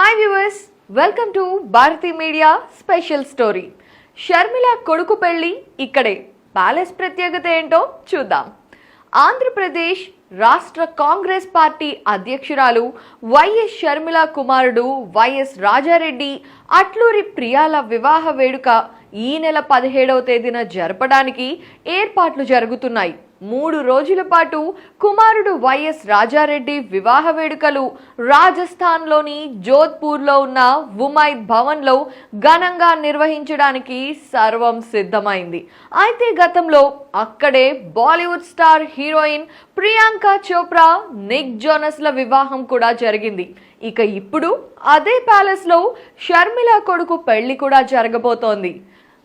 Hi viewers, welcome to Bharati media special story. Sharmila కొడుకు పెళ్లి ఇక్కడే. ప్యాలెస్ ప్రత్యేకత ఏంటో చూద్దాం. ఆంధ్రప్రదేశ్ రాష్ట్ర కాంగ్రెస్ పార్టీ అధ్యక్షురాలు వైఎస్ షర్మిల కుమారుడు వైఎస్ రాజారెడ్డి అట్లూరి ప్రియాల వివాహ వేడుక ఈ నెల 17వ తేదీన జరపడానికి ఏర్పాట్లు జరుగుతున్నాయి. 3 రోజుల పాటు కుమారుడు వైఎస్ రాజారెడ్డి వివాహ వేడుకలు రాజస్థాన్లోని జోధ్పూర్లో ఉన్న ఉమైద్ భవన్లో ఘనంగా నిర్వహించడానికి సర్వం సిద్ధమైంది. అయితే గతంలో అక్కడే Bollywood star heroine Priyanka Chopra, Nick జోనస్ల వివాహం కూడా జరిగింది. ఇక ఇప్పుడు అదే ప్యాలెస్లో షర్మిల కొడుకు పెళ్లి కూడా జరగబోతోంది.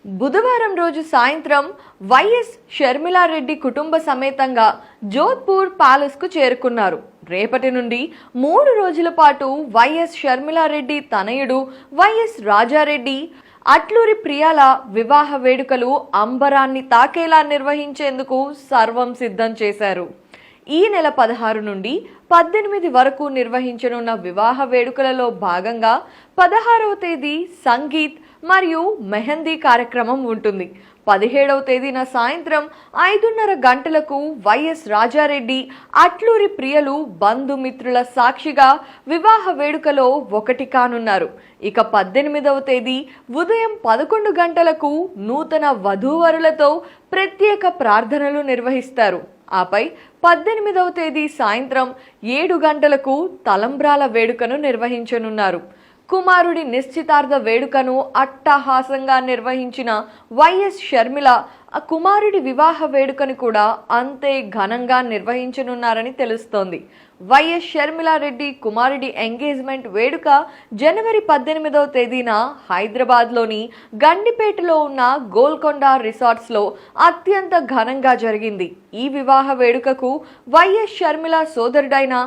బుధవారం రోజు సాయంత్రం వైఎస్ షర్మిలారెడ్డి కుటుంబ సమేతంగా జోధ్పూర్ ప్యాలెస్కు చేరుకున్నారు. రేపటి నుండి 3 రోజుల పాటు వైఎస్ షర్మిలారెడ్డి తనయుడు వైఎస్ రాజారెడ్డి అట్లూరి ప్రియాల వివాహ వేడుకలు అంబరాన్ని తాకేలా నిర్వహించేందుకు సర్వం సిద్ధం చేశారు. ఈ నెల 16 నుండి 18 వరకు నిర్వహించనున్న వివాహ వేడుకలలో భాగంగా 16వ తేదీ సంగీత్ మరియు మెహందీ కార్యక్రమం ఉంటుంది. 17వ తేదీన సాయంత్రం 5:30 గంటలకు వైఎస్ రాజారెడ్డి అట్లూరి ప్రియలు బంధుమిత్రుల సాక్షిగా వివాహ వేడుకలో ఒకటి కానున్నారు. ఇక 18వ తేదీ ఉదయం 11 గంటలకు నూతన వధూవరులతో ప్రత్యేక ప్రార్థనలు నిర్వహిస్తారు. ఆపై 18వ తేదీ సాయంత్రం 7 గంటలకు తలంబ్రాల వేడుకను నిర్వహించనున్నారు. కుమారుడి నిశ్చితార్థ వేడుకను అట్టహాసంగా నిర్వహించిన వైఎస్ షర్మిల ఆ కుమారుడి వివాహ వేడుకను కూడా అంతే ఘనంగా నిర్వహించనున్నారని తెలుస్తోంది. వైఎస్ షర్మిలారెడ్డి కుమారుడి ఎంగేజ్మెంట్ వేడుక జనవరి 18వ తేదీన హైదరాబాద్లోని గండిపేటలో ఉన్న గోల్కొండ రిసార్ట్స్లో అత్యంత ఘనంగా జరిగింది. ఈ వివాహ వేడుకకు వైఎస్ షర్మిల సోదరుడైన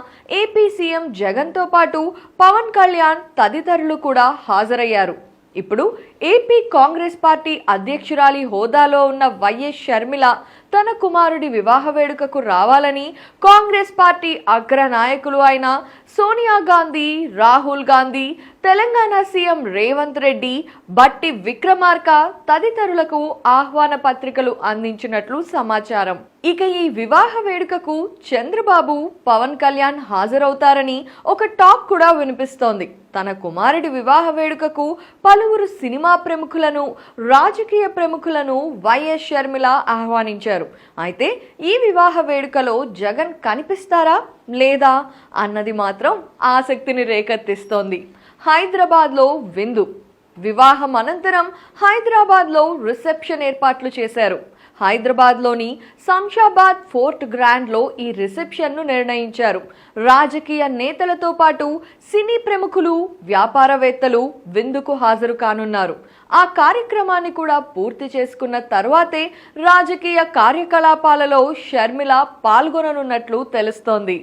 ఏపీ సీఎం జగన్తో పాటు పవన్ కళ్యాణ్ తదితరులు కూడా హాజరయ్యారు. ఇప్పుడు ఏపీ కాంగ్రెస్ పార్టీ అధ్యక్షురాలి హోదాలో ఉన్న వైఎస్ షర్మిల తన కుమారుడి వివాహ వేడుకకు రావాలని కాంగ్రెస్ పార్టీ అగ్ర నాయకులు అయిన సోనియా గాంధీ, రాహుల్ గాంధీ, తెలంగాణ సీఎం రేవంత్ రెడ్డి, బట్టి విక్రమార్క తదితరులకు ఆహ్వాన పత్రికలు అందించినట్లు సమాచారం. ఇక ఈ వివాహ వేడుకకు చంద్రబాబు, పవన్ కళ్యాణ్ హాజరవుతారని ఒక టాక్ కూడా వినిపిస్తోంది. తన కుమారుడి వివాహ వేడుకకు పలువురు సినిమా ప్రముఖులను, రాజకీయ ప్రముఖులను వైఎస్ షర్మిల ఆహ్వానించారు. అయితే ఈ వివాహ వేడుకలో జగన్ కనిపిస్తారా లేదా అన్నది మాత్రం ఆసక్తిని రేకెత్తిస్తోంది. హైదరాబాద్లో విందు. వివాహం అనంతరం హైదరాబాద్లో రిసెప్షన్ ఏర్పాట్లు చేశారు. హైదరాబాద్లోని శంషాబాద్ ఫోర్ట్ గ్రాండ్లో ఈ రిసెప్షన్ను నిర్ణయించారు. రాజకీయ నేతలతో పాటు సినీ ప్రముఖులు, వ్యాపారవేత్తలు విందుకు హాజరు కానున్నారు. ఆ కార్యక్రమాన్ని కూడా పూర్తి చేసుకున్న తర్వాతే రాజకీయ కార్యకలాపాలలో షర్మిల పాల్గొననున్నట్లు తెలుస్తోంది.